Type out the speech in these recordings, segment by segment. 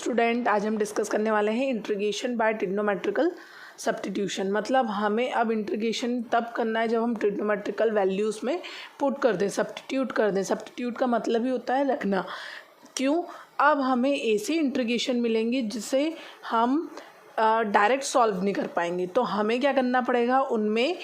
Student, आज हम discuss करने वाले हैं इंटीग्रेशन बाय ट्रिग्नोमेट्रिकल सब्स्टिट्यूशन। मतलब हमें अब इंटीग्रेशन तब करना है जब हम ट्रिग्नोमेट्रिकल वैल्यूज़ में पुट कर दें, सब्स्टिट्यूट कर दें। सब्स्टिट्यूट का मतलब ही होता है रखना। क्यों? अब हमें ऐसे इंटीग्रेशन मिलेंगे जिसे हम डायरेक्ट सॉल्व नहीं कर पाएंगे, तो हमें क्या करना पड़ेगा, उनमें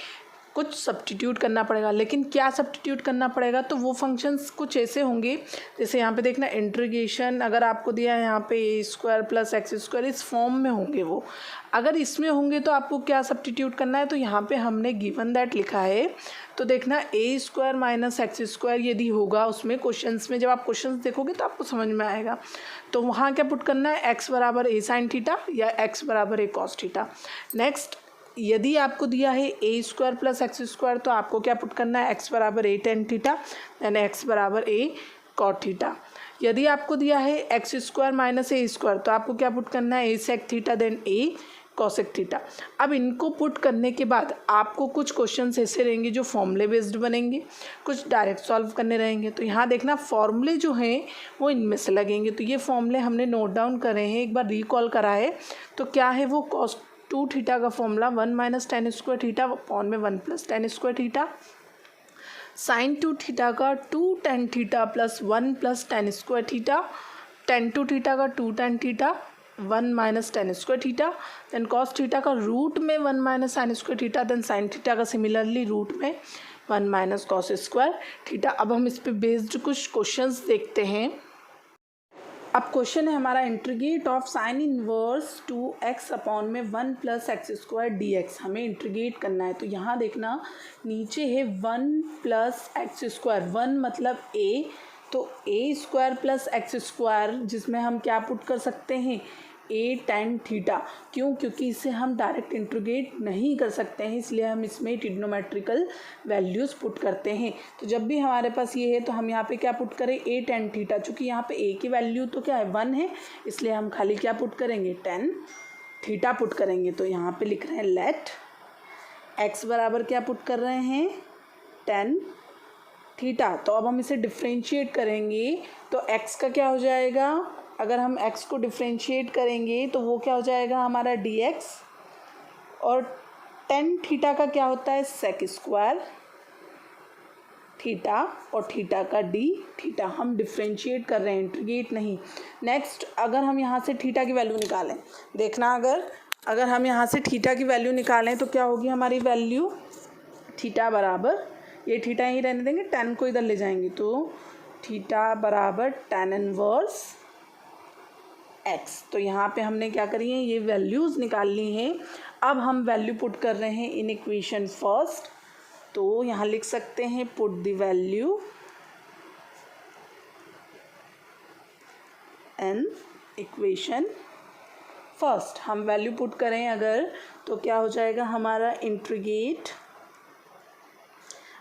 कुछ सब्स्टिट्यूट करना पड़ेगा। लेकिन क्या सब्स्टिट्यूट करना पड़ेगा, तो वो फंक्शंस कुछ ऐसे होंगे, जैसे यहाँ पे देखना इंटीग्रेशन अगर आपको दिया है यहाँ पे ए स्क्वायर प्लस एक्स स्क्वायर, इस फॉर्म में होंगे वो। अगर इसमें होंगे तो आपको क्या सब्स्टिट्यूट करना है, तो यहाँ पे हमने गिवन दैट लिखा है। तो देखना ए स्क्वायर माइनस एक्स स्क्वायर यदि होगा उसमें क्वेश्चंस में, जब आप क्वेश्चंस देखोगे तो आपको समझ में आएगा। तो वहाँ क्या पुट करना है, एक्स बराबर ए साइन थीटा या एक्स बराबर ए कॉस थीटा। नेक्स्ट, यदि आपको दिया है ए स्क्वायर प्लस एक्स स्क्वायर, तो आपको क्या पुट करना है, एक्स बराबर ए टेन थीटा देन एक्स बराबर ए कॉट थीटा। यदि आपको दिया है एक्स स्क्वायर माइनस ए स्क्वायर, तो आपको क्या पुट करना है, ए सेक थीटा देन ए कॉसेक थीटा। अब इनको पुट करने के बाद आपको कुछ क्वेश्चंस ऐसे रहेंगे जो फॉर्मूले बेस्ड बनेंगे, कुछ डायरेक्ट सॉल्व करने रहेंगे। तो यहाँ देखना फॉर्मूले जो हैं वो इनमें से लगेंगे। तो ये फॉर्मूले हमने नोट डाउन करे हैं, एक बार रिकॉल करा है। तो क्या है वो, कॉस टू थीटा का formula 1 minus tan square theta upon में 1 plus tan square theta, sine two theta का 2 tan theta plus 1 plus tan square theta, tan two theta का 2 tan theta 1 minus tan square theta, then cos theta का root में 1 minus sine square theta, then sine theta का similarly root में 1 minus cos square theta. अब हम इस पे based कुछ क्वेश्चंस देखते हैं। अब क्वेश्चन है हमारा, integrate of sine inverse two x upon में 1 plus x square D x. हमें इंटीग्रेट करना है। तो यहाँ देखना नीचे है 1 प्लस एक्स स्क्वायर, 1 मतलब ए, तो ए स्क्वायर प्लस एक्स स्क्वायर जिसमें हम क्या पुट कर सकते हैं, ए टेन थीटा। क्यों? क्योंकि इसे हम डायरेक्ट इंटीग्रेट नहीं कर सकते हैं, इसलिए हम इसमें ट्रिग्नोमेट्रिकल वैल्यूज़ पुट करते हैं। तो जब भी हमारे पास ये है तो हम यहाँ पे क्या पुट करें, ए टेन थीटा। चूँकि यहाँ पे ए की वैल्यू तो क्या है 1 है, इसलिए हम खाली क्या पुट करेंगे, टेन थीटा पुट करेंगे। तो यहाँ पे लिख रहे हैं लेट एक्स बराबर क्या पुट कर रहे हैं, टेन थीटा। तो अब हम इसे डिफ्रेंशिएट करेंगे तो एक्स का क्या हो जाएगा, अगर हम x को डिफ्रेंशिएट करेंगे तो वो क्या हो जाएगा हमारा dx, और टेन थीटा का क्या होता है, सेक स्क्वायर थीटा, और थीटा का d थीटा। हम डिफ्रेंशिएट कर रहे हैं, इंटीग्रेट नहीं। नेक्स्ट, अगर हम यहाँ से थीटा की वैल्यू निकालें, देखना अगर हम यहाँ से थीटा की वैल्यू निकालें तो क्या होगी हमारी वैल्यू, थीटा बराबर, ये थीटा ही रहने देंगे, टेन को इधर ले जाएंगे, तो थीटा बराबर टेन इनवर्स एक्स। तो यहाँ पे हमने क्या करी है, ये वैल्यूज़ निकाल ली हैं। अब हम वैल्यू पुट कर रहे हैं इन इक्वेशन फर्स्ट। तो यहाँ लिख सकते हैं put the value in equation first. हम वैल्यू पुट करें अगर, तो क्या हो जाएगा हमारा इंटीग्रेट।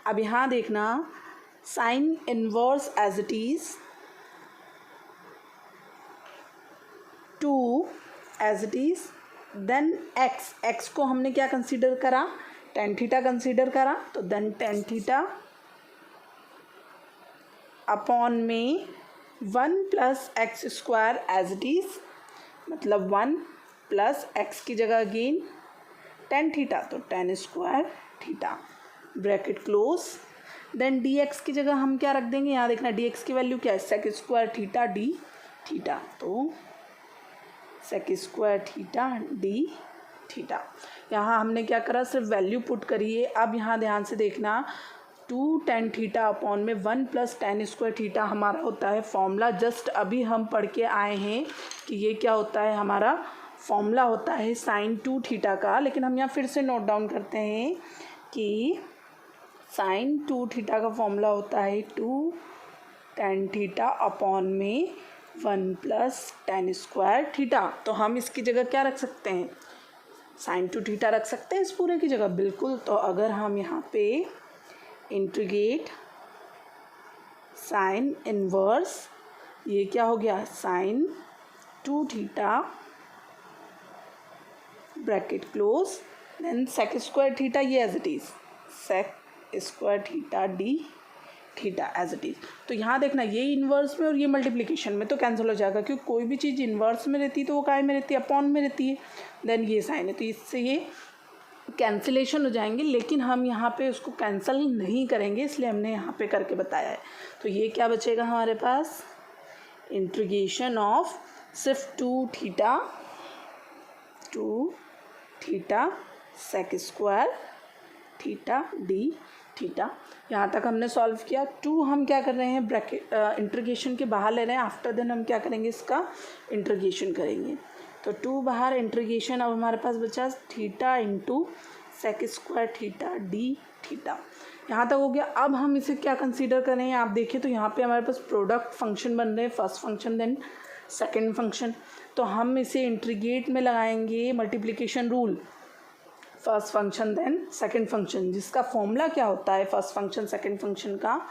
अब यहाँ देखना sine inverse as it is two as it is, then x को हमने क्या कंसीडर करा, टेन थीटा कंसीडर करा, तो देन टेन थीटा अपॉन में 1 plus x square as it is, मतलब 1 प्लस एक्स की जगह अगेन टेन थीटा, तो tan square theta bracket close. Then d x की जगह हम क्या रख देंगे, यहाँ देखना डी एक्स की वैल्यू क्या है, sec square theta d theta, तो sec square theta d theta. यहाँ हमने क्या करा, सिर्फ वैल्यू पुट करी है। अब यहाँ ध्यान से देखना 2 टेन थीटा अपॉन में 1 प्लस टेन स्क्वायर थीटा हमारा होता है फॉर्मूला। जस्ट अभी हम पढ़ के आए हैं कि ये क्या होता है, हमारा फॉर्मूला होता है साइन 2 थीटा का। लेकिन हम यहाँ फिर से नोट डाउन करते हैं कि साइन 2 थीटा का फॉर्मूला होता है 2 टेन थीटा अपॉन में 1 प्लस टेन स्क्वायर थीटा। तो हम इसकी जगह क्या रख सकते हैं, साइन 2 थीटा रख सकते हैं इस पूरे की जगह, बिल्कुल। तो अगर हम यहाँ पे इंटीग्रेट साइन इनवर्स, ये क्या हो गया, sine 2 theta bracket close, then sec square theta, ये as it is sec square theta d theta as it is. तो यहाँ देखना ये इन्वर्स में और ये मल्टीप्लिकेशन में तो कैंसिल हो जाएगा, क्योंकि कोई भी चीज़ इन्वर्स में रहती है तो वो काय में रहती है, अपॉन में रहती है। देन ये साइन है तो इससे ये कैंसिलेशन हो जाएंगे, लेकिन हम यहाँ पे उसको कैंसिल नहीं करेंगे, इसलिए हमने यहाँ पे करके बताया है। तो ये क्या बचेगा हमारे पास, इंटीग्रेशन ऑफ सिर्फ two theta sec square theta d theta. यहाँ तक हमने सॉल्व किया। टू हम क्या कर रहे हैं, ब्रैकेट इंटीग्रेशन के बाहर ले रहे हैं, आफ्टर देन हम क्या करेंगे, इसका इंटीग्रेशन करेंगे। तो टू बाहर, इंटीग्रेशन अब हमारे पास बचा theta into sec square theta d theta. यहाँ तक हो गया। अब हम इसे क्या कंसीडर करें, आप देखिए तो यहाँ पे हमारे पास प्रोडक्ट फंक्शन बन रहे हैं, first function then second function. तो हम इसे इंटीग्रेट में लगाएंगे multiplication rule, first function then second function, जिसका फॉर्मूला क्या होता है फर्स्ट फंक्शन सेकंड फंक्शन का।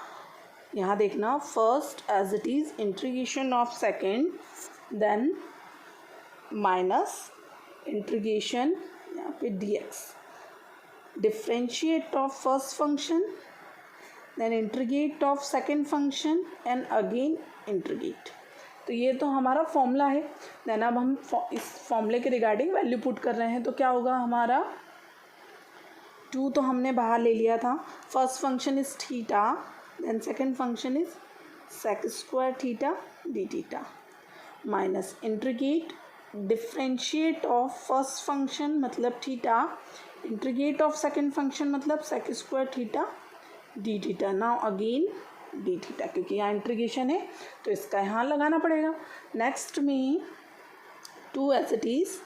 यहाँ देखना, first as it is integration of second then minus integration यहाँ पे dx, differentiate of first function then integrate of second function and again integrate. तो ये तो हमारा फॉर्मूला है। देन अब हम इस फॉर्मूले के रिगार्डिंग वैल्यू पुट कर रहे हैं, तो क्या होगा हमारा, टू तो हमने बाहर ले लिया था, first function is theta then second function is sec square theta d theta minus integrate differentiate of first function मतलब theta, integrate of second function मतलब sec square theta d theta. Now again d theta, क्योंकि यहाँ integration है तो इसका यहाँ लगाना पड़ेगा। नेक्स्ट में two as it is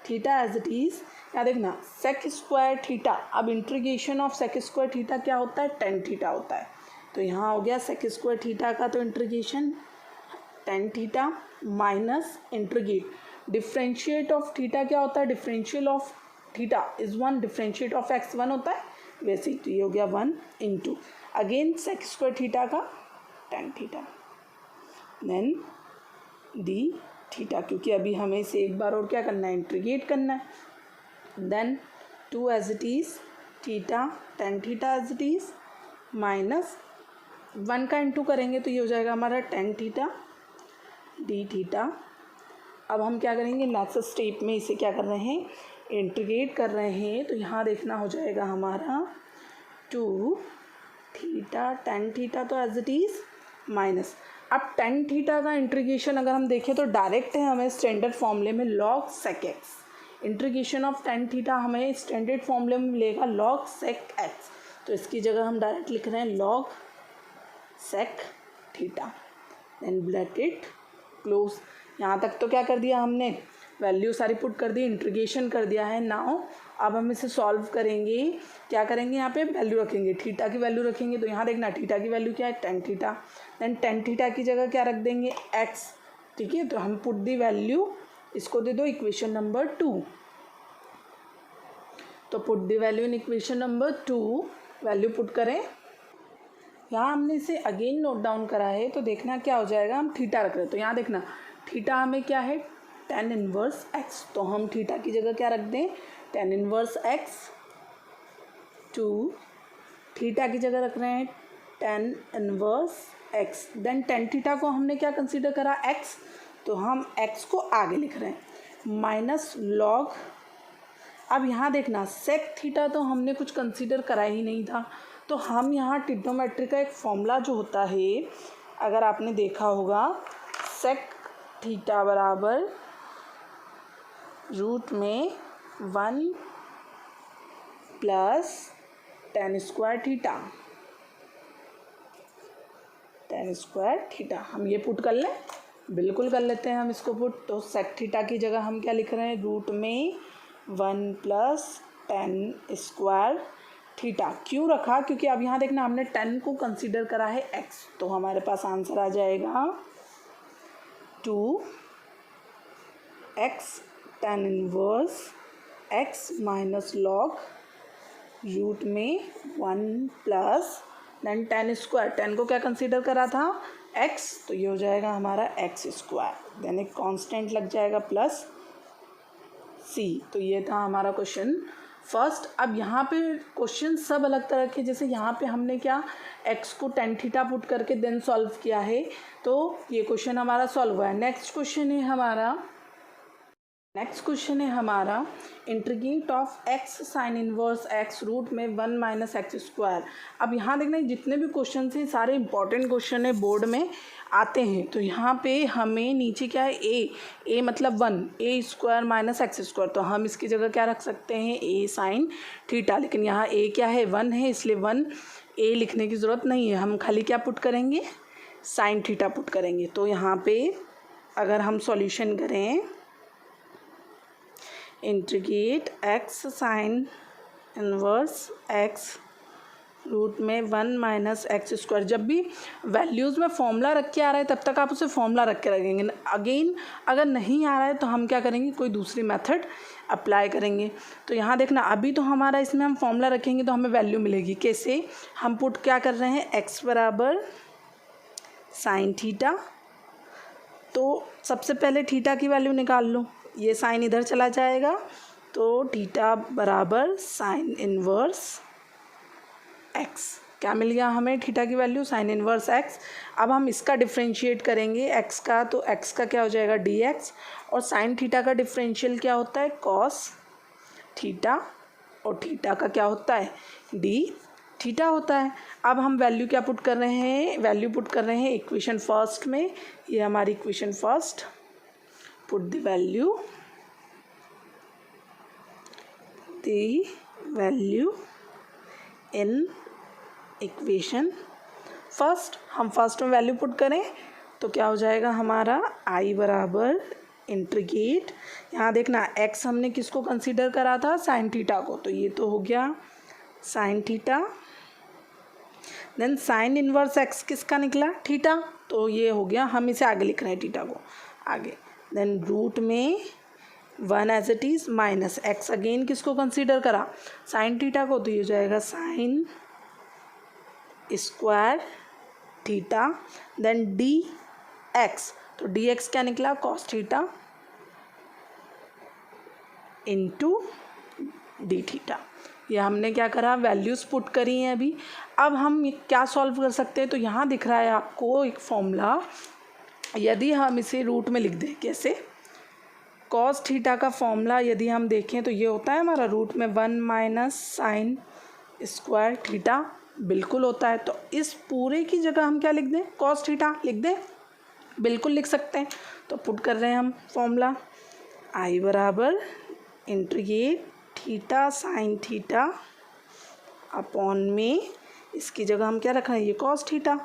theta as it is, यहाँ देखना सेक स्क्वायर थीटा, अब integration of sec square theta क्या होता है, टेन थीटा होता है। तो यहाँ हो गया सेक स्क्वायर थीटा का तो integration tan theta minus integrate differentiate of theta क्या होता है, differential of theta is one, differentiate of x one होता है वैसे ही। तो ये हो गया one into again sec square theta का tan theta then d theta, क्योंकि अभी हमें इसे एक बार और क्या करना है, इंटीग्रेट करना है। Then two as it is theta tan theta as it is minus one का इंटू करेंगे तो ये हो जाएगा हमारा टेन थीटा डी थीटा। अब हम क्या करेंगे, नेक्स्ट स्टेप में इसे क्या कर रहे हैं, इंटीग्रेट कर रहे हैं। तो यहाँ देखना हो जाएगा हमारा टू थीटा टेन थीटा तो एज इट इज़ माइनस, अब टेन थीटा का इंटीग्रेशन अगर हम देखें तो डायरेक्ट है हमें स्टैंडर्ड फॉर्मूले में log sec x, integration of tan theta हमें स्टैंडर्ड फॉर्मूले में मिलेगा लॉग सेक एक्स। तो इसकी जगह हम डायरेक्ट लिख रहे हैं log sec theta then bracket close. यहाँ तक तो क्या कर दिया हमने, वैल्यू सारी पुट कर दी, इंटीग्रेशन कर दिया है। नाउ अब हम इसे सॉल्व करेंगे, क्या करेंगे, यहाँ पे वैल्यू रखेंगे, थीटा की वैल्यू रखेंगे। तो यहाँ देखना थीटा की वैल्यू क्या है, tan theta, then tan theta की जगह क्या रख देंगे, एक्स। ठीक है, तो हम पुट दी वैल्यू, इसको दे दो इक्वेशन नंबर 2। तो put the value in equation number 2, value put करें। यहाँ हमने इसे अगेन नोट डाउन करा है, तो देखना क्या हो जाएगा, हम थीटा रख रहे हैं। तो यहाँ देखना थीटा हमें क्या है, टेन इनवर्स एक्स, तो हम थीटा की जगह क्या रख दें, tan inverse x. Two theta की जगह रख रहे हैं tan inverse x, then tan theta को हमने क्या कंसीडर करा, एक्स, तो हम एक्स को आगे लिख रहे हैं माइनस लॉग। अब यहाँ देखना सेक थीटा तो हमने कुछ कंसीडर करा ही नहीं था, तो हम यहाँ ट्रिग्नोमेट्री का एक फॉर्मूला जो होता है, अगर आपने देखा होगा, सेक थीटा बराबर रूट में 1 plus tan square theta, ten square theta. हम ये पुट कर लें, बिल्कुल कर लेते हैं हम इसको पुट। तो सेक थीटा की जगह हम क्या लिख रहे हैं, रूट में 1 प्लस टेन स्क्वायर थीटा। क्यों रखा, क्योंकि अब यहाँ देखना हमने 10 को कंसीडर करा है एक्स, तो हमारे पास आंसर आ जाएगा 2 x tan inverse x minus log root में 1 plus then tan square, tan को क्या कंसीडर करा था, एक्स, तो ये हो जाएगा हमारा एक्स स्क्वायर, देन एक कांस्टेंट लग जाएगा प्लस सी। तो ये था हमारा क्वेश्चन फर्स्ट अब यहाँ पे क्वेश्चन सब अलग तरह के, जैसे यहाँ पे हमने क्या x को tan थीटा पुट करके देन सॉल्व किया है, तो ये क्वेश्चन हमारा सॉल्व हुआ है। नेक्स्ट क्वेश्चन है हमारा integrate of x sine inverse x root में 1 माइनस एक्स स्क्वायर। अब यहाँ देखना जितने भी क्वेश्चन हैं सारे इंपॉर्टेंट क्वेश्चन है, बोर्ड में आते हैं। तो यहाँ पे हमें नीचे क्या है a मतलब 1 a square minus x square, तो हम इसकी जगह क्या रख सकते हैं a साइन थीटा, लेकिन यहाँ a क्या है 1 है, इसलिए 1 a लिखने की ज़रूरत नहीं है, हम खाली क्या पुट करेंगे साइन थीटा पुट करेंगे। तो यहाँ पे अगर हम सॉल्यूशन करें integrate x sine inverse x root में 1 माइनस एक्स स्क्वायर, जब भी वैल्यूज़ में फॉर्मूला रख के आ रहा है तब तक आप उसे फॉर्मूला रख के रखेंगे। अगेन अगर नहीं आ रहा है तो हम क्या करेंगे, कोई दूसरी मेथड अप्लाई करेंगे। तो यहाँ देखना अभी तो हमारा इसमें हम फॉर्मूला रखेंगे तो हमें वैल्यू मिलेगी। कैसे, हम पुट क्या कर रहे हैं x बराबर साइन थीटा, तो सबसे पहले थीटा की वैल्यू निकाल लो, ये साइन इधर चला जाएगा, तो थीटा बराबर साइन इनवर्स x, क्या मिल गया हमें थीटा की वैल्यू साइन इनवर्स x। अब हम इसका डिफरेंशिएट करेंगे x का, तो x का क्या हो जाएगा dx, और साइन थीटा का डिफरेंशियल क्या होता है कॉस थीटा, और थीटा का क्या होता है d थीटा होता है। अब हम वैल्यू क्या पुट कर रहे हैं, वैल्यू पुट कर रहे हैं इक्वेशन फर्स्ट में, ये हमारी equation first, put the value in equation first. हम फर्स्ट में वैल्यू पुट करें तो क्या हो जाएगा हमारा i बराबर इंटीग्रेट, यहाँ देखना x हमने किसको कंसीडर करा था साइन थीटा को, तो ये तो हो गया sine theta, then sine inverse x किसका निकला थीटा, तो ये हो गया, हम इसे आगे लिख रहे हैं थीटा को आगे, देन रूट में 1 as it is minus x, again किसको कंसीडर करा साइन थीटा को, तो ये हो जाएगा sine square theta, then dx, तो dx क्या निकला cos theta into d theta. ये हमने क्या करा वैल्यूज़ पुट करी हैं अभी। अब हम क्या सॉल्व कर सकते हैं, तो यहाँ दिख रहा है आपको एक फॉर्मूला, यदि हम इसे रूट में लिख दें, कैसे, कॉस थीटा का फॉर्मूला यदि हम देखें तो ये होता है हमारा रूट में 1 माइनस साइन स्क्वायर थीटा, बिल्कुल होता है। तो इस पूरे की जगह हम क्या लिख दें कॉस थीटा लिख दें, बिल्कुल लिख सकते हैं। तो पुट कर रहे हैं हम फॉर्मूला i बराबर integrate theta sine theta upon में, इसकी जगह हम क्या रख रहे हैं ये कॉस थीटा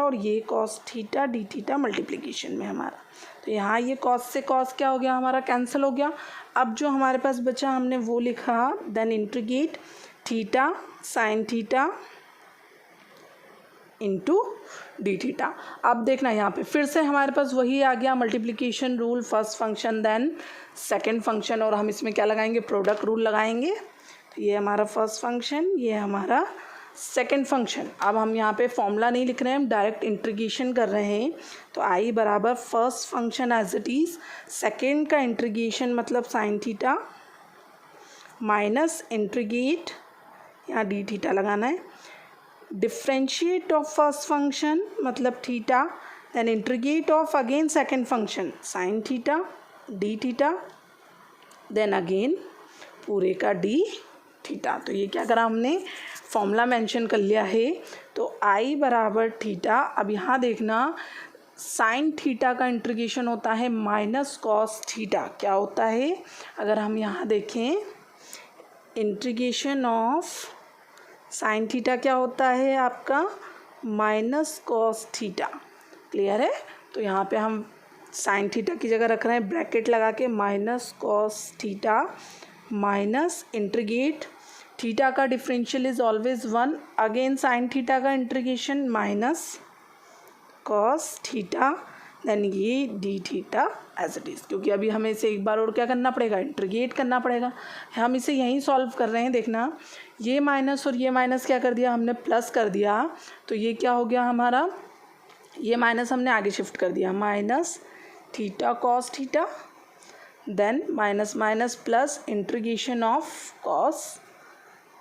और ये cos theta d theta multiplication में हमारा, तो यहाँ ये कॉस से कॉस क्या हो गया हमारा कैंसिल हो गया। अब जो हमारे पास बचा हमने वो लिखा, then integrate theta sine theta into d theta. अब देखना यहाँ पे फिर से हमारे पास वही आ गया multiplication rule, first function then second function, और हम इसमें क्या लगाएंगे प्रोडक्ट रूल लगाएंगे। तो ये हमारा फर्स्ट फंक्शन, ये हमारा सेकंड फंक्शन। अब हम यहाँ पे फॉर्मूला नहीं लिख रहे हैं, हम डायरेक्ट इंटीग्रेशन कर रहे हैं। तो आई बराबर first function as it is, second का इंटीग्रेशन मतलब साइन थीटा माइनस इंटीग्रेट, यहाँ डी थीटा लगाना है, डिफ्रेंशिएट ऑफ फर्स्ट फंक्शन मतलब theta, then integrate of again second function sine theta d theta, then again पूरे का D theta. तो ये क्या करा हमने फॉर्मूला मेंशन कर लिया है। तो आई बराबर थीटा, अब यहाँ देखना साइन थीटा का इंटीग्रेशन होता है माइनस कॉस थीटा, क्या होता है अगर हम यहाँ देखें इंटीग्रेशन ऑफ साइन थीटा क्या होता है आपका माइनस कॉस थीटा, क्लियर है। तो यहाँ पे हम साइन थीटा की जगह रख रहे हैं ब्रैकेट लगा के minus cos theta minus integrate theta का differential is always 1, again sine theta का integration minus cos theta, then ये d theta as it is, क्योंकि अभी हमें इसे एक बार और क्या करना पड़ेगा इंटीग्रेट करना पड़ेगा। हम इसे यहीं सॉल्व कर रहे हैं, देखना ये माइनस और ये माइनस क्या कर दिया हमने प्लस कर दिया, तो ये क्या हो गया हमारा, ये माइनस हमने आगे शिफ्ट कर दिया minus theta cos theta, then minus minus plus integration of cos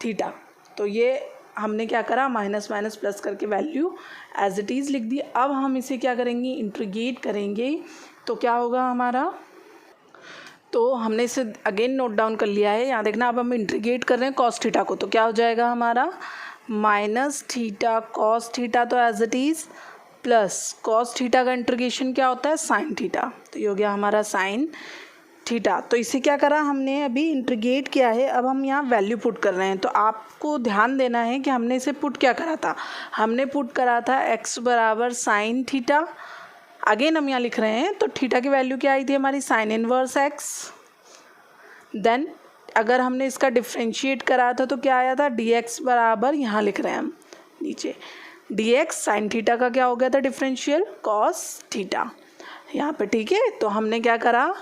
theta. तो ये हमने क्या करा, माइनस माइनस प्लस करके वैल्यू एज इट इज़ लिख दी। अब हम इसे क्या करेंगे, इंटीग्रेट करेंगे तो क्या होगा हमारा, तो हमने इसे अगेन नोट डाउन कर लिया है, यहाँ देखना। अब हम इंटीग्रेट कर रहे हैं कॉस थीटा को, तो क्या हो जाएगा हमारा माइनस थीटा कॉस थीटा, तो as it is plus cos theta का इंटीग्रेशन क्या होता है, साइन थीटा, तो ये हो गया हमारा साइन थीटा। तो इसे क्या करा हमने, अभी इंटीग्रेट किया है, अब हम यहाँ वैल्यू पुट कर रहे हैं। तो आपको ध्यान देना है कि हमने इसे पुट क्या करा था, हमने पुट करा था x बराबर साइन थीटा। अगेन हम यहाँ लिख रहे हैं, तो थीटा की वैल्यू क्या आई थी हमारी, साइन इनवर्स x। देन अगर हमने इसका डिफ्रेंशिएट करा था तो क्या आया था, dx बराबर, यहाँ लिख रहे हैं हम नीचे, dx साइन थीटा का क्या हो गया था डिफरेंशियल, कॉस थीटा यहाँ पे, ठीक है। तो हमने क्या करा,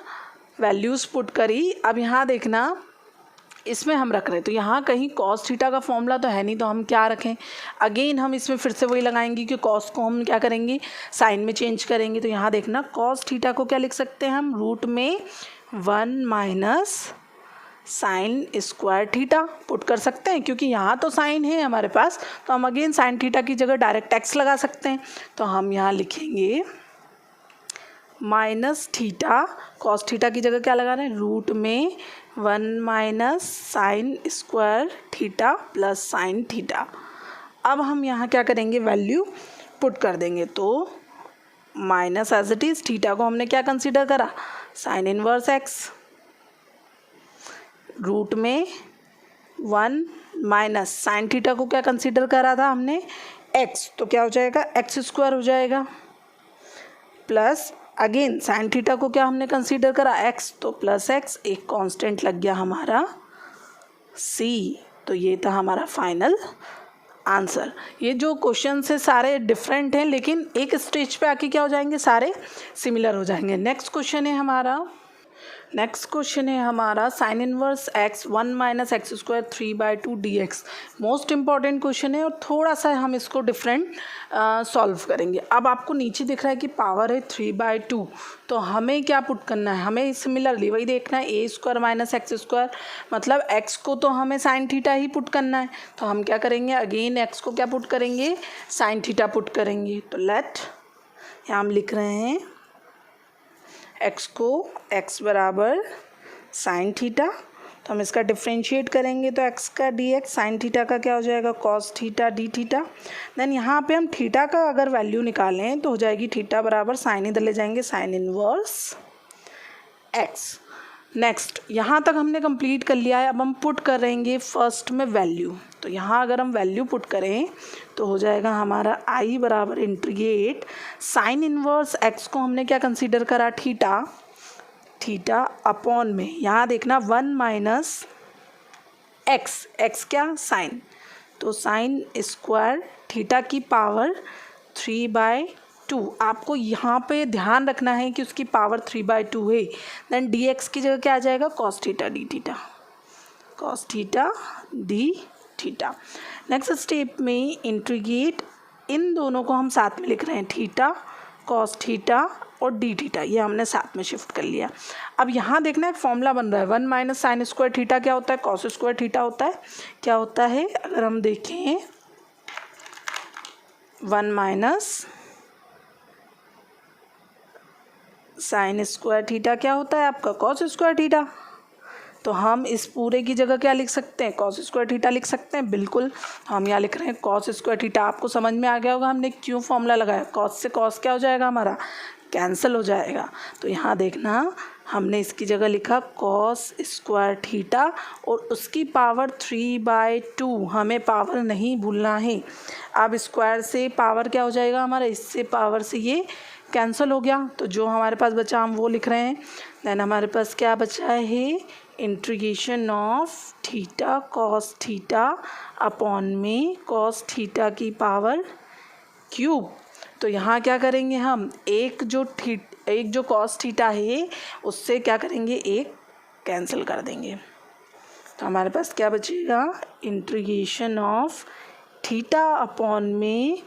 वैल्यूज़ पुट करी। अब यहाँ देखना, इसमें हम रख रहे हैं, तो यहाँ कहीं कॉस थीटा का फॉर्मूला तो है नहीं, तो हम क्या रखें, अगेन हम इसमें फिर से वही लगाएंगे कि कॉस को हम क्या करेंगे, साइन में चेंज करेंगे। तो यहाँ देखना, कॉस थीटा को क्या लिख सकते हैं हम, रूट में 1 minus sine square theta put कर सकते हैं, क्योंकि यहाँ तो साइन है हमारे पास, तो हम अगेन साइन थीटा की जगह डायरेक्ट एक्स लगा सकते हैं। तो हम यहाँ लिखेंगे माइनस थीटा, कॉस थीटा की जगह क्या लगा रहे हैं, रूट में 1 minus sine square theta plus sine theta. अब हम यहाँ क्या करेंगे, वैल्यू पुट कर देंगे। तो minus as it is, theta को हमने क्या कंसीडर करा, साइन इनवर्स एक्स, रूट में 1 माइनस साइन थीटा को क्या कंसीडर करा था हमने, एक्स, तो क्या हो जाएगा, एक्स स्क्वायर हो जाएगा, प्लस अगेन साइन थीटा को क्या हमने कंसीडर करा, एक्स, तो प्लस एक्स, एक कांस्टेंट लग गया हमारा सी। तो ये था हमारा फाइनल आंसर। ये जो क्वेश्चन है सारे डिफरेंट हैं, लेकिन एक स्टेज पे आके क्या हो जाएंगे, सारे सिमिलर हो जाएंगे। नेक्स्ट क्वेश्चन है हमारा sine inverse x 1 minus x square 3/2 dx। Most important question है और थोड़ा सा हम इसको डिफरेंट सॉल्व करेंगे। अब आपको नीचे दिख रहा है कि पावर है 3/2, तो हमें क्या पुट करना है, हमें सिमिलरली वही देखना है, ए स्क्वायर माइनस एक्स स्क्वायर, मतलब एक्स को तो हमें साइन थीटा ही पुट करना है। तो हम क्या करेंगे, अगेन एक्स को क्या पुट करेंगे, साइन थीटा पुट करेंगे। तो लेट, यहाँ हम लिख रहे हैं x को x बराबर साइन थीटा, तो हम इसका डिफ्रेंशिएट करेंगे, तो x का dx, साइन थीटा का क्या हो जाएगा, cos theta d theta. Then यहाँ पे हम थीटा का अगर वैल्यू निकालें तो हो जाएगी थीटा बराबर, साइन इधर ले जाएंगे, साइन इनवर्स x। नेक्स्ट, यहाँ तक हमने कंप्लीट कर लिया है। अब हम पुट करेंगे फर्स्ट में वैल्यू। तो यहाँ अगर हम वैल्यू पुट करें तो हो जाएगा हमारा i बराबर इंटीग्रेट साइन इनवर्स x को हमने क्या कंसीडर करा, थीटा अपॉन में, यहाँ देखना 1 माइनस x क्या, साइन, तो साइन स्क्वायर थीटा की पावर 3/2। आपको यहाँ पे ध्यान रखना है कि उसकी पावर 3/2 है। देन dx की जगह क्या आ जाएगा, cos theta d theta, cos theta d theta. Next step में इंटीग्रेट, इन दोनों को हम साथ में लिख रहे हैं, थीटा कॉस थीटा और डी थीटा, ये हमने साथ में शिफ्ट कर लिया। अब यहाँ देखना एक फॉर्मूला बन रहा है, 1 माइनस साइन स्क्वायर थीटा क्या होता है, कॉस स्क्वायर थीटा होता है। क्या होता है, अगर हम देखें 1 माइनस साइन स्क्वायर थीटा क्या होता है आपका, कॉस स्क्वायर थीटा। तो हम इस पूरे की जगह क्या लिख सकते हैं, कॉस स्क्वायर थीटा लिख सकते हैं, बिल्कुल। हम यहाँ लिख रहे हैं कॉस स्क्वायर थीटा। आपको समझ में आ गया होगा हमने क्यों फॉर्मूला लगाया, कॉस से कॉस क्या हो जाएगा हमारा, कैंसिल हो जाएगा। तो यहाँ देखना, हमने इसकी जगह लिखा कॉस स्क्वायर थीटा और उसकी पावर 3/2, हमें पावर नहीं भूलना है। अब स्क्वायर से पावर क्या हो जाएगा हमारा, इससे पावर से ये कैंसिल हो गया, तो जो हमारे पास बचा हम वो लिख रहे हैं। देन हमारे पास क्या बचा है, integration of theta cos theta upon में कॉस थीटा की पावर क्यूब। तो यहाँ क्या करेंगे हम, एक जो कॉस थीटा है उससे क्या करेंगे, एक कैंसिल कर देंगे। तो हमारे पास क्या बचेगा, इंटीग्रेशन ऑफ थीटा अपॉन में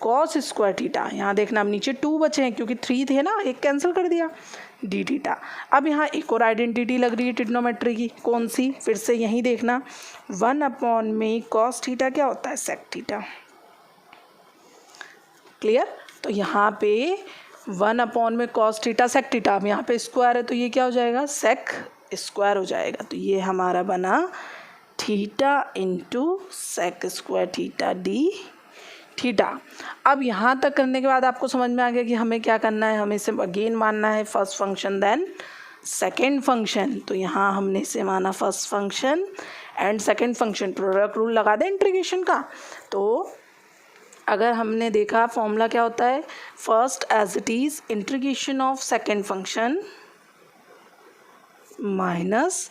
कॉस स्क्वायर थीटा। यहाँ देखना अब नीचे 2 बचे हैं क्योंकि 3 थे ना, एक कैंसिल कर दिया। D theta. अब यहाँ एक और आइडेंटिटी लग रही है ट्रिग्नोमेट्री की, कौन सी, फिर से यहीं देखना, 1 में कॉस थीटा क्या होता है, सेक थीटा। क्लियर। तो यहाँ पे 1 में कॉस थीटा सेक थीटा, अब यहाँ पे स्क्वायर है तो ये क्या हो जाएगा, सेक स्क्वायर हो जाएगा। तो ये हमारा बना theta into sec square theta d theta. अब यहाँ तक करने के बाद आपको समझ में आ गया कि हमें क्या करना है, हमें इसे अगेन मानना है first function then second function. तो यहाँ हमने इसे माना first function and second function, product rule लगा दें इंटीग्रेशन का। तो अगर हमने देखा फॉर्मूला क्या होता है, first as it is integration of second function minus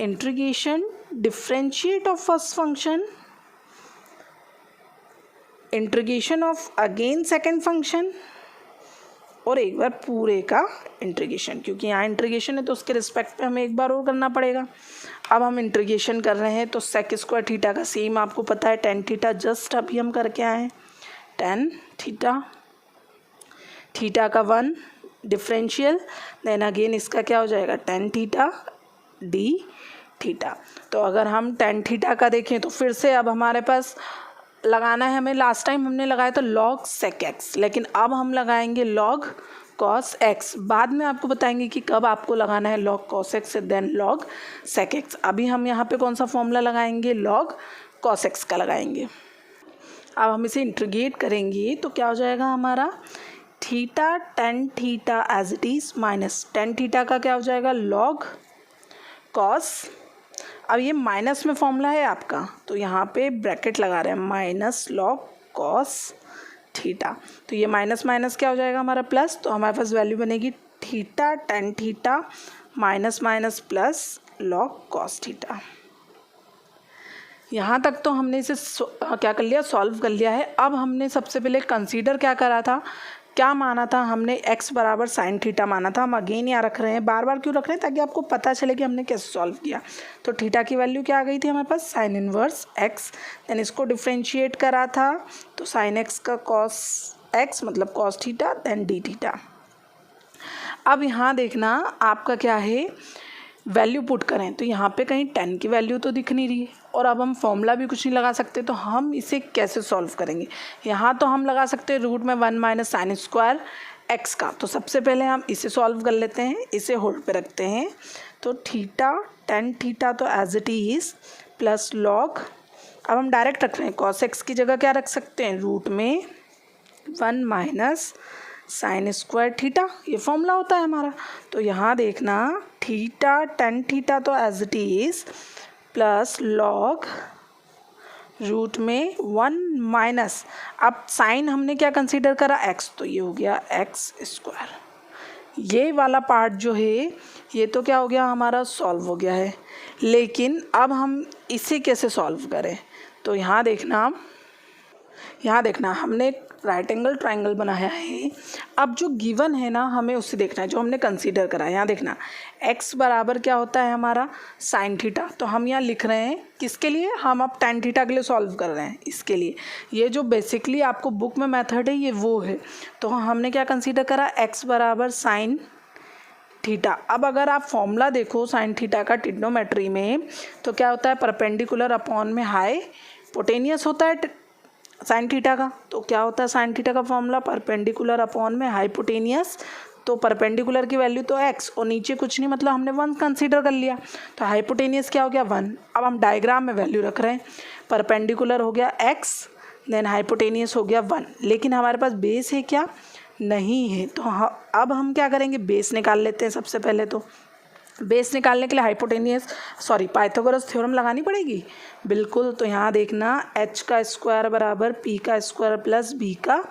integration differentiate of first function integration of again second function और एक बार पूरे का इंटीग्रेशन, क्योंकि यहाँ इंटीग्रेशन है तो उसके रिस्पेक्ट पे हमें एक बार और करना पड़ेगा। अब हम इंटीग्रेशन कर रहे हैं तो सेक स्क्वायर थीटा का सेम आपको पता है टेन थीटा, जस्ट अभी हम करके आए हैं टेन थीटा, थीटा का 1 डिफरेंशियल, देन अगेन इसका क्या हो जाएगा टेन थीटा डी थीटा। तो अगर हम टेन थीटा का देखें तो फिर से अब हमारे पास लगाना है हमें, लास्ट टाइम हमने लगाया था लॉग सेक एक्स, लेकिन अब हम लगाएंगे लॉग कॉस एक्स। बाद में आपको बताएंगे कि कब आपको लगाना है log cos x then log sec x. अभी हम यहाँ पे कौन सा फॉर्मूला लगाएंगे, लॉग कॉस एक्स का लगाएंगे। अब हम इसे इंटीग्रेट करेंगे तो क्या हो जाएगा हमारा, theta tan theta as it is minus tan theta का क्या हो जाएगा लॉग कॉस। अब ये माइनस में फॉर्मूला है आपका तो यहाँ पे ब्रैकेट लगा रहे हैं माइनस लॉग कॉस थीटा। तो ये माइनस माइनस क्या हो जाएगा हमारा प्लस, तो हमारे पास वैल्यू बनेगी theta tan theta minus minus plus log cos theta. यहाँ तक तो हमने इसे क्या कर लिया, सॉल्व कर लिया है। अब हमने सबसे पहले कंसीडर क्या करा था, क्या माना था हमने, x बराबर साइन थीटा माना था। हम अगेन यहाँ रख रहे हैं, बार बार क्यों रख रहे हैं, ताकि आपको पता चले कि हमने कैसे सॉल्व किया। तो थीटा की वैल्यू क्या आ गई थी हमारे पास, साइन इनवर्स x, देन इसको डिफ्रेंशिएट करा था तो साइन x का कॉस x मतलब cos theta then d theta. अब यहाँ देखना आपका क्या है, वैल्यू पुट करें तो यहाँ पे कहीं 10 की वैल्यू तो दिख नहीं रही है, और अब हम फॉर्मूला भी कुछ नहीं लगा सकते, तो हम इसे कैसे सॉल्व करेंगे। यहाँ तो हम लगा सकते हैं रूट में 1 माइनस साइन स्क्वायर एक्स का। तो सबसे पहले हम इसे सॉल्व कर लेते हैं, इसे होल्ड पे रखते हैं। तो थीटा टेन थीटा तो as it is plus log, अब हम डायरेक्ट रख रहे हैं, कॉस एक्स की जगह क्या रख सकते हैं, रूट में 1 माइनस साइन स्क्वायर थीटा, ये फॉर्मूला होता है हमारा। तो यहाँ देखना थीटा टेन थीटा तो as it is plus log root में 1 माइनस, अब साइन हमने क्या कंसीडर करा x, तो ये हो गया एक्स स्क्वायर। ये वाला पार्ट जो है ये तो क्या हो गया हमारा, सॉल्व हो गया है। लेकिन अब हम इसे कैसे सॉल्व करें, तो यहाँ देखना हमने राइट एंगल ट्राइंगल बनाया है। अब जो गिवन है ना हमें उससे देखना है, जो हमने कंसीडर करा है। यहाँ देखना x बराबर क्या होता है हमारा साइन थीटा, तो हम यहाँ लिख रहे हैं किसके लिए, हम अब टेन थीटा के लिए सॉल्व कर रहे हैं, इसके लिए। ये जो बेसिकली आपको बुक में मेथड है ये वो है। तो हमने क्या कंसीडर करा, x बराबर साइन थीटा। अब अगर आप फॉर्मूला देखो साइन थीटा का ट्रिग्नोमेट्री में, तो क्या होता है, परपेंडिकुलर अपॉन में हाइपोटेनियस होता है साइन थीटा का। तो क्या होता है साइन थीटा का फॉर्मूला, परपेंडिकुलर अपॉन में हाइपोटेनियस। तो परपेंडिकुलर की वैल्यू तो x और नीचे कुछ नहीं, मतलब हमने 1 कंसीडर कर लिया। तो हाइपोटेनियस क्या हो गया 1। अब हम डायग्राम में वैल्यू रख रहे हैं, परपेंडिकुलर हो गया x देन हाइपोटेनियस हो गया 1, लेकिन हमारे पास बेस है क्या, नहीं है। तो अब हम क्या करेंगे, बेस निकाल लेते हैं। सबसे पहले तो बेस निकालने के लिए पाइथागोरस थ्योरम लगानी पड़ेगी, बिल्कुल। तो यहाँ देखना h का स्क्वायर बराबर p का स्क्वायर प्लस b का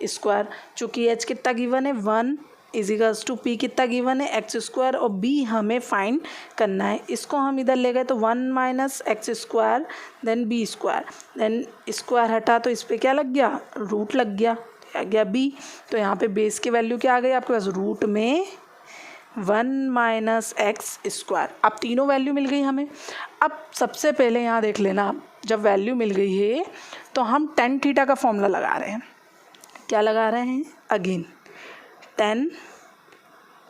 स्क्वायर। चूँकि h कितना गिवन है 1 इजिकल्स टू p कितना गिवन है एक्स स्क्वायर, और b हमें फाइंड करना है। इसको हम इधर ले गए तो 1 minus x square then b square, then square हटा तो इस पर क्या लग गया, रूट लग गया, आ गया b। तो यहाँ पे बेस की वैल्यू क्या आ गई आपके पास, रूट में 1 माइनस एक्स स्क्वायर। अब तीनों वैल्यू मिल गई हमें। अब सबसे पहले यहाँ देख लेना, जब वैल्यू मिल गई है तो हम टेन थीटा का फॉर्मूला लगा रहे हैं। क्या लगा रहे हैं, अगेन टेन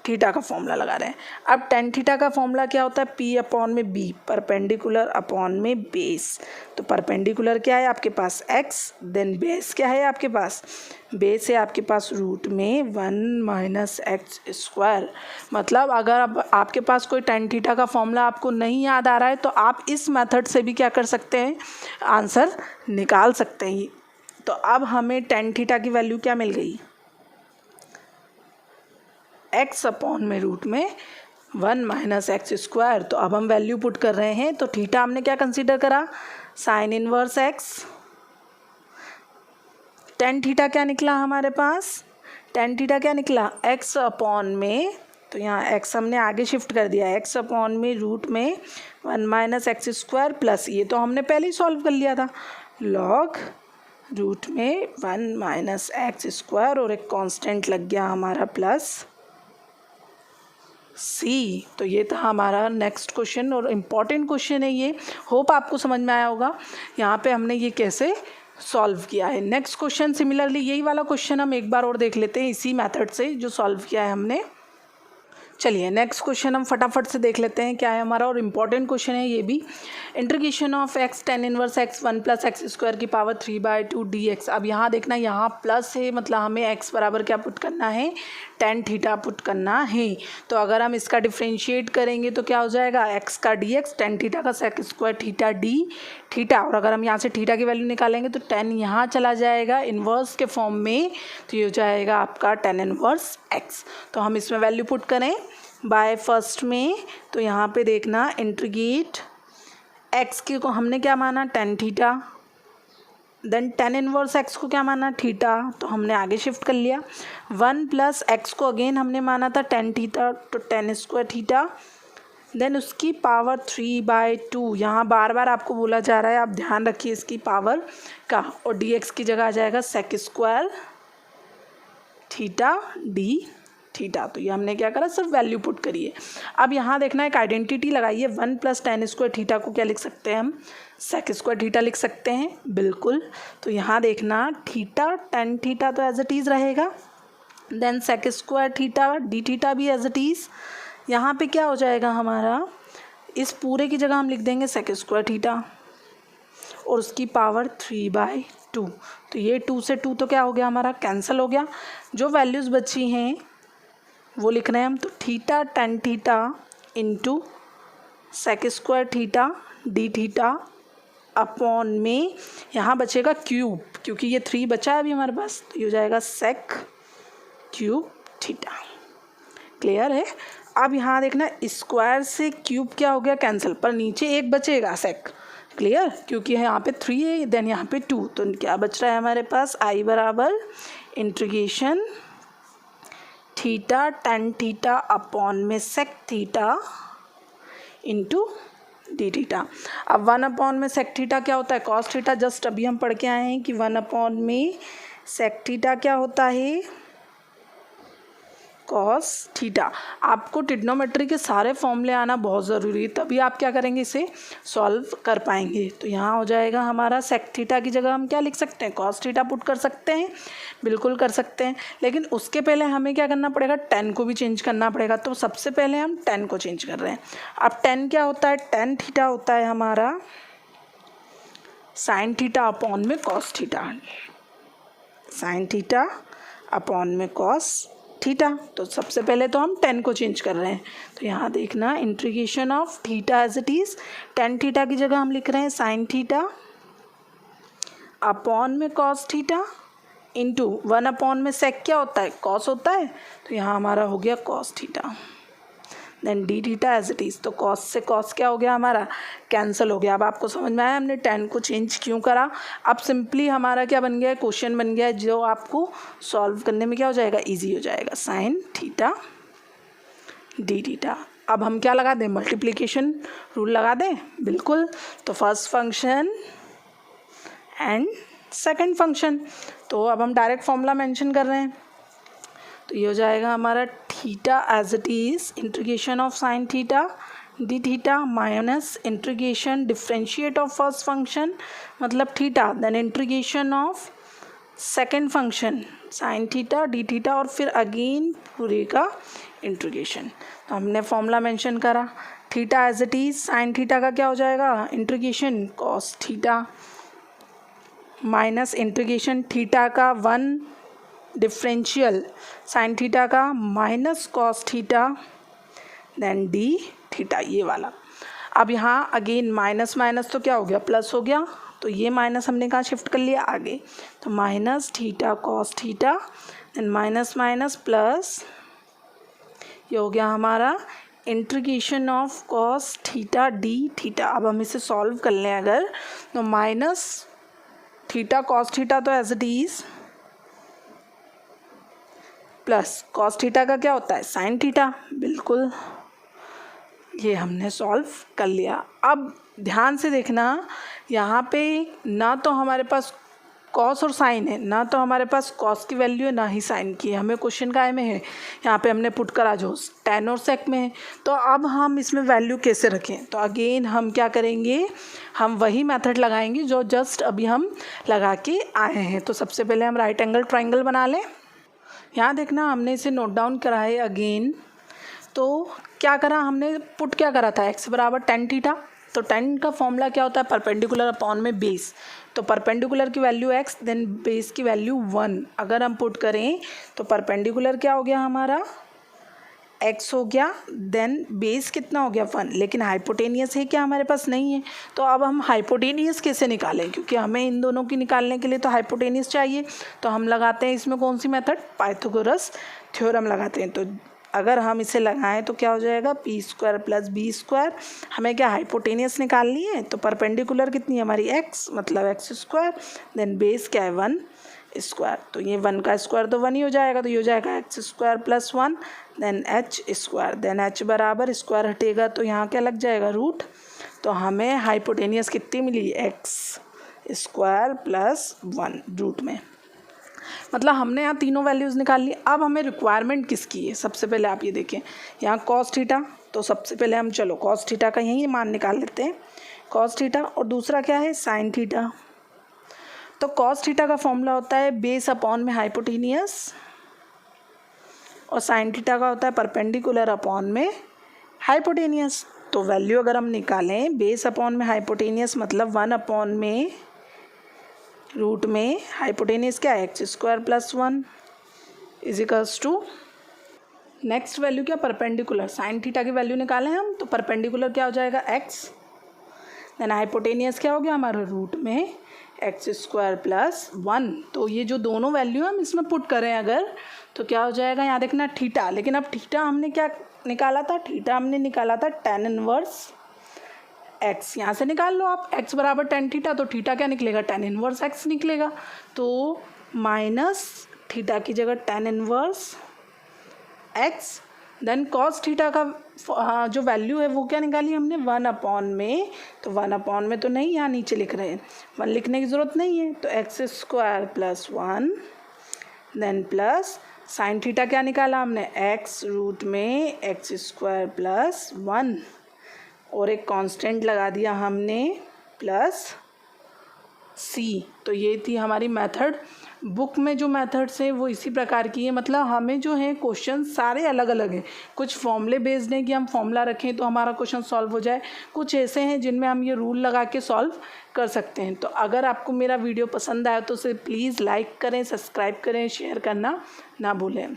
थीटा का फॉर्मूला लगा रहे हैं। अब टेन थीटा का फॉर्मूला क्या होता है, पी अपॉन में बी, परपेंडिकुलर अपॉन में बेस। तो परपेंडिकुलर क्या है आपके पास एक्स, देन बेस क्या है आपके पास, बेस है आपके पास रूट में 1 माइनस एक्स स्क्वायर। मतलब अगर अब आपके पास कोई टेन थीटा का फॉर्मूला आपको नहीं याद आ रहा है तो आप इस मेथड से भी क्या कर सकते हैं, आंसर निकाल सकते हैं। तो अब हमें टेन थीटा की वैल्यू क्या मिल गई, एक्स अपॉन में रूट में 1 माइनस एक्स स्क्वायर। तो अब हम वैल्यू पुट कर रहे हैं। तो थीटा हमने क्या कंसीडर करा, sine inverse x. Tan theta क्या निकला हमारे पास, टेन थीटा क्या निकला, एक्स अपॉन में, तो यहाँ एक्स हमने आगे शिफ्ट कर दिया, एक्स अपॉन में रूट में 1 माइनस एक्स स्क्वायर प्लस, ये तो हमने पहले ही सॉल्व कर लिया था, लॉग रूट में 1 माइनस एक्स स्क्वायर और एक कांस्टेंट लग गया हमारा प्लस सी। तो ये था हमारा नेक्स्ट क्वेश्चन और इम्पॉर्टेंट क्वेश्चन है ये, होप आपको समझ में आया होगा यहाँ पे हमने ये कैसे सॉल्व किया है। नेक्स्ट क्वेश्चन सिमिलरली यही वाला क्वेश्चन हम एक बार और देख लेते हैं इसी मेथड से जो सॉल्व किया है हमने। चलिए नेक्स्ट क्वेश्चन हम फटाफट से देख लेते हैं क्या है हमारा, और इम्पॉर्टेंट क्वेश्चन है ये भी। Integration of x tan inverse x 1 plus x square की पावर 3/2 dx। अब यहाँ देखना, यहाँ प्लस है मतलब हमें एक्स बराबर क्या पुट करना है, टेन थीटा पुट करना है। तो अगर हम इसका डिफ्रेंशिएट करेंगे तो क्या हो जाएगा, एक्स का dx, टेन थीटा का sec square theta d theta, और अगर हम यहाँ से थीटा की वैल्यू निकालेंगे तो टेन यहाँ चला जाएगा इन्वर्स के फॉर्म में, तो ये हो जाएगा आपका टेन इन्वर्स एक्स। तो हम इसमें वैल्यू पुट करें बाय फर्स्ट में, तो यहाँ पे देखना इंटीग्रेट एक्स की को हमने क्या माना, tan theta, then tan inverse x को क्या माना, थीटा, तो हमने आगे शिफ्ट कर लिया। 1 प्लस एक्स को अगेन हमने माना था टेन थीटा, तो टेन स्क्वायर थीटा, देन उसकी पावर 3/2। यहाँ बार बार आपको बोला जा रहा है, आप ध्यान रखिए इसकी पावर का, और डी एक्स की जगह आ जाएगा sec square theta d theta. तो ये हमने क्या करा, सिर्फ वैल्यू पुट करिए। अब यहाँ देखना एक आइडेंटिटी लगाइए, 1 प्लस टेन स्क्वायर थीटा को क्या लिख सकते हैं हम, सेक स्क्वायर थीटा लिख सकते हैं, बिल्कुल। तो यहाँ देखना थीटा टेन थीटा तो एज इट इज़ रहेगा, then sec square theta d theta भी एज इट इज़। यहाँ पे क्या हो जाएगा हमारा, इस पूरे की जगह हम लिख देंगे सेक स्क्वायर थीटा और उसकी पावर 3/2। तो ये 2 से 2 तो क्या हो गया हमारा, कैंसिल हो गया। जो वैल्यूज़ बची हैं वो लिख रहे हैं हम, तो theta tan theta into sec square theta d theta upon में, यहाँ बचेगा क्यूब, क्योंकि ये 3 बचा है अभी हमारे पास, तो ये हो जाएगा सेक क्यूब थीटा। क्लियर है। अब यहाँ देखना स्क्वायर से क्यूब क्या हो गया, कैंसिल, पर नीचे एक बचेगा सेक, क्लियर, क्योंकि यहाँ पे 3 है, देन यहाँ पे 2, तो क्या बच रहा है हमारे पास, आई बराबर integration theta tan theta upon में sec theta into d theta. अब 1 अपॉन में सेक थीटा क्या होता है, कॉस थीटा, जस्ट अभी हम पढ़ के आए हैं कि 1 अपॉन में सेक थीटा क्या होता है, कॉस थीटा। आपको ट्रिग्नोमेट्री के सारे फॉर्मूले आना बहुत ज़रूरी है, तभी आप क्या करेंगे, इसे सॉल्व कर पाएंगे। तो यहाँ हो जाएगा हमारा सेक थीटा की जगह हम क्या लिख सकते हैं, कॉस थीटा पुट कर सकते हैं, बिल्कुल कर सकते हैं। लेकिन उसके पहले हमें क्या करना पड़ेगा, टेन को भी चेंज करना पड़ेगा। तो सबसे पहले हम टेन को चेंज कर रहे हैं। अब टेन क्या होता है, टेन थीटा होता है हमारा साइन थीटा अपॉन में cos theta, sine theta upon में कॉस थीटा। तो सबसे पहले तो हम टेन को चेंज कर रहे हैं। तो यहाँ देखना integration of theta as it is, tan theta की जगह हम लिख रहे हैं साइन थीटा अपॉन में कॉस थीटा इंटू 1 अपॉन में सेक क्या होता है, कॉस होता है, तो यहाँ हमारा हो गया cos theta, then d theta as it is. तो कॉस से कॉस क्या हो गया हमारा, कैंसिल हो गया। अब आपको समझ में आया हमने टेन को चेंज क्यों करा। अब सिंपली हमारा क्या बन गया है, क्वेश्चन बन गया है जो आपको सॉल्व करने में क्या हो जाएगा, इजी हो जाएगा, साइन थीटा डी थीटा। अब हम क्या लगा दें, मल्टीप्लिकेशन रूल लगा दें, बिल्कुल। तो first function and second function, तो अब हम डायरेक्ट फॉर्मूला मेंशन कर रहे हैं। तो ये हो जाएगा हमारा theta as it is integration of sine theta d theta minus integration differentiate of first function मतलब theta, then integration of second function sine theta d theta, और फिर अगेन पूरे का इंटीग्रेशन। तो हमने फॉर्मूला मेंशन करा, theta as it is sine theta का क्या हो जाएगा, integration cos theta minus integration theta का 1 डिफरेंशियल साइन थीटा का minus cos theta then d theta, ये वाला। अब यहाँ अगेन माइनस माइनस तो क्या हो गया, प्लस हो गया, तो ये माइनस हमने कहाँ शिफ्ट कर लिया, आगे। तो minus theta cos theta then minus minus plus, ये हो गया हमारा integration of cos theta d theta. अब हम इसे सॉल्व कर लें अगर, तो माइनस थीटा कॉस थीटा तो as it is plus cos theta का क्या होता है, साइन थीटा, बिल्कुल ये हमने सॉल्व कर लिया। अब ध्यान से देखना, यहाँ पे ना तो हमारे पास कॉस और साइन है, ना तो हमारे पास कॉस की वैल्यू है, ना ही साइन की है। हमें क्वेश्चन काय में है, यहाँ पे हमने पुट करा जो tan और sec में है। तो अब हम इसमें वैल्यू कैसे रखें, तो अगेन हम क्या करेंगे, हम वही मेथड लगाएंगे जो जस्ट अभी हम लगा के आए हैं। तो सबसे पहले हम राइट एंगल ट्राइंगल बना लें। यहाँ देखना हमने इसे नोट डाउन करा है अगेन। तो क्या करा हमने, पुट क्या करा था, x बराबर tan थीटा। तो tan का फॉर्मूला क्या होता है, परपेंडिकुलर अपॉन में बेस। तो परपेंडिकुलर की वैल्यू x देन बेस की वैल्यू 1। अगर हम पुट करें तो परपेंडिकुलर क्या हो गया हमारा, x हो गया, देन बेस कितना हो गया 1। लेकिन हाइपोटेनियस है क्या, हमारे पास नहीं है। तो अब हम हाइपोटेनियस कैसे निकालें, क्योंकि हमें इन दोनों की निकालने के लिए तो हाइपोटेनियस चाहिए। तो हम लगाते हैं इसमें कौन सी मेथड, पाइथागोरस थ्योरम लगाते हैं। तो अगर हम इसे लगाएं तो क्या हो जाएगा, p² + b²। हमें क्या हाइपोटेनियस निकालनी है, तो परपेंडिकुलर कितनी है हमारी x, मतलब x², देन बेस क्या है 1²। तो ये 1 का स्क्वायर तो 1 ही हो जाएगा, तो ये हो जाएगा x² + 1 then h²। Then h बराबर स्क्वायर हटेगा तो यहाँ क्या लग जाएगा, रूट। तो हमें हाइपोटेनियस कितनी मिली, x² + 1 रूट में। मतलब हमने यहाँ तीनों वैल्यूज़ निकाल ली। अब हमें रिक्वायरमेंट किसकी है, सबसे पहले आप ये देखें, यहाँ कॉस थीटा। तो सबसे पहले हम चलो कॉस थीटा का यही मान निकाल लेते हैं, कॉस थीटा। और दूसरा क्या है, साइन थीटा। तो कॉस थीटा का फॉर्मूला होता है बेस अपॉन में हाइपोटेनियस, और साइन थीटा का होता है परपेंडिकुलर अपॉन में हाइपोटेनियस। तो वैल्यू अगर हम निकालें, बेस अपॉन में हाइपोटेनियस मतलब 1 अपॉन में रूट में हाइपोटेनियस क्या है, x² + 1 equals to, next value क्या, परपेंडिकुलर। साइन थीटा की वैल्यू निकालें हम, तो परपेंडिकुलर क्या हो जाएगा, x, देन हाइपोटेनियस क्या हो गया हमारा, रूट में x² + 1। तो ये जो दोनों वैल्यू हम इसमें पुट करें अगर, तो क्या हो जाएगा, यहाँ देखना थीटा। लेकिन अब थीटा हमने क्या निकाला था, थीटा हमने निकाला था tan इनवर्स x। यहाँ से निकाल लो आप, x बराबर tan थीटा, तो थीटा क्या निकलेगा, tan इनवर्स x निकलेगा। तो माइनस थीटा की जगह tan inverse x, then cos theta का जो वैल्यू है वो क्या निकाली हमने, 1 अपॉन में। तो 1 अपॉन में तो नहीं, यहाँ नीचे लिख रहे हैं, 1 लिखने की ज़रूरत नहीं है। तो x² + 1 then plus sine theta क्या निकाला हमने, x रूट में x² + 1, और एक कांस्टेंट लगा दिया हमने प्लस c। तो ये थी हमारी मेथड। बुक में जो मेथड्स हैं वो इसी प्रकार की है, मतलब हमें जो है क्वेश्चन सारे अलग अलग हैं। कुछ फॉर्मूले बेस्ड हैं कि हम फॉर्मूला रखें तो हमारा क्वेश्चन सॉल्व हो जाए, कुछ ऐसे हैं जिनमें हम ये रूल लगा के सॉल्व कर सकते हैं। तो अगर आपको मेरा वीडियो पसंद आया तो उसे प्लीज़ लाइक करें, सब्सक्राइब करें, शेयर करना ना भूलें।